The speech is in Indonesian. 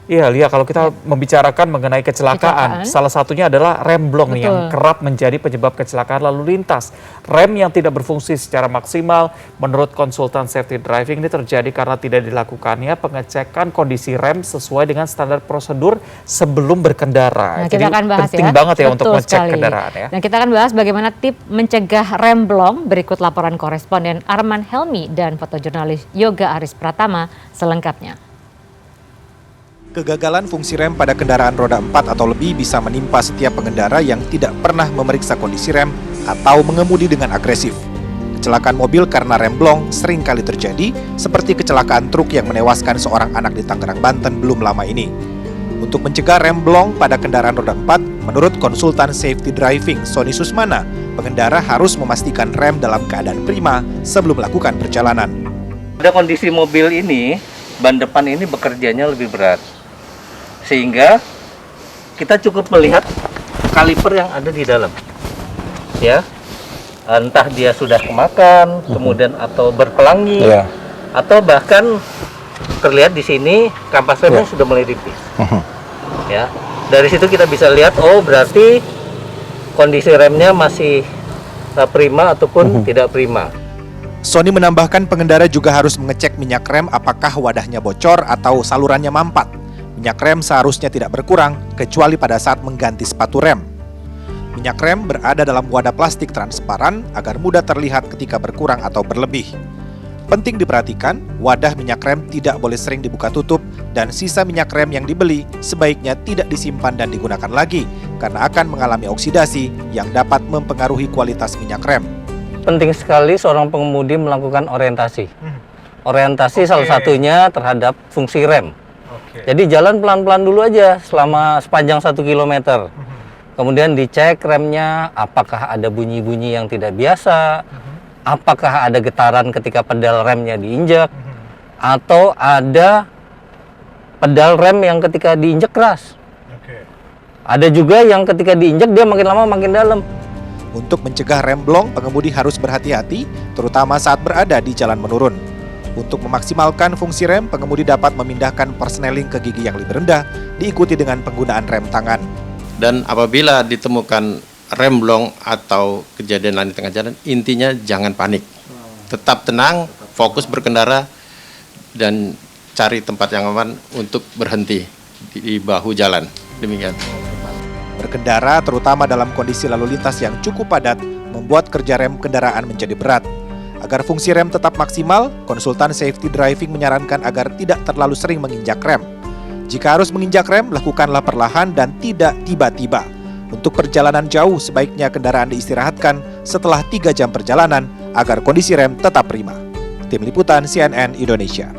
Iya, Lia, kalau kita membicarakan mengenai kecelakaan, salah satunya adalah rem blong nih yang kerap menjadi penyebab kecelakaan lalu lintas. Rem yang tidak berfungsi secara maksimal, menurut konsultan safety driving ini terjadi karena tidak dilakukannya pengecekan kondisi rem sesuai dengan standar prosedur sebelum berkendara. Nah, kita akan bahas penting banget ya untuk mengecek sekali. kendaraan ya. Dan kita akan bahas bagaimana tips mencegah rem blong. Berikut laporan koresponden Arman Helmi dan fotojurnalis Yoga Aris Pratama selengkapnya. Kegagalan fungsi rem pada kendaraan roda 4 atau lebih bisa menimpa setiap pengendara yang tidak pernah memeriksa kondisi rem atau mengemudi dengan agresif. Kecelakaan mobil karena rem blong sering kali terjadi, seperti kecelakaan truk yang menewaskan seorang anak di Tangerang, Banten belum lama ini. Untuk mencegah rem blong pada kendaraan roda 4, menurut konsultan safety driving Sony Susmana, pengendara harus memastikan rem dalam keadaan prima sebelum melakukan perjalanan. Pada kondisi mobil ini, ban depan ini bekerjanya lebih berat. Sehingga kita cukup melihat kaliper yang ada di dalam, ya, entah dia sudah kemakan, kemudian atau berpelangi, atau bahkan terlihat di sini kampas remnya sudah mulai tipis, ya. Dari situ kita bisa lihat, oh berarti kondisi remnya masih prima ataupun tidak prima. Sony menambahkan pengendara juga harus mengecek minyak rem apakah wadahnya bocor atau salurannya mampat. Minyak rem seharusnya tidak berkurang, kecuali pada saat mengganti sepatu rem. Minyak rem berada dalam wadah plastik transparan agar mudah terlihat ketika berkurang atau berlebih. Penting diperhatikan, wadah minyak rem tidak boleh sering dibuka tutup dan sisa minyak rem yang dibeli sebaiknya tidak disimpan dan digunakan lagi karena akan mengalami oksidasi yang dapat mempengaruhi kualitas minyak rem. Penting sekali seorang pengemudi melakukan orientasi. Orientasi salah satunya terhadap fungsi rem. Jadi jalan pelan-pelan dulu aja selama sepanjang 1 km. Kemudian dicek remnya, apakah ada bunyi-bunyi yang tidak biasa, apakah ada getaran ketika pedal remnya diinjak, atau ada pedal rem yang ketika diinjak keras. Ada juga yang ketika diinjak dia makin lama makin dalam. Untuk mencegah rem blong, pengemudi harus berhati-hati, terutama saat berada di jalan menurun. Untuk memaksimalkan fungsi rem, pengemudi dapat memindahkan persneling ke gigi yang lebih rendah, diikuti dengan penggunaan rem tangan. Dan apabila ditemukan rem blong atau kejadian lain di tengah jalan, intinya jangan panik. Tetap tenang, fokus berkendara, dan cari tempat yang aman untuk berhenti di bahu jalan. Demikian. Berkendara, terutama dalam kondisi lalu lintas yang cukup padat, membuat kerja rem kendaraan menjadi berat. Agar fungsi rem tetap maksimal, konsultan safety driving menyarankan agar tidak terlalu sering menginjak rem. Jika harus menginjak rem, lakukanlah perlahan dan tidak tiba-tiba. Untuk perjalanan jauh, sebaiknya kendaraan diistirahatkan setelah 3 jam perjalanan agar kondisi rem tetap prima. Tim Liputan CNN Indonesia.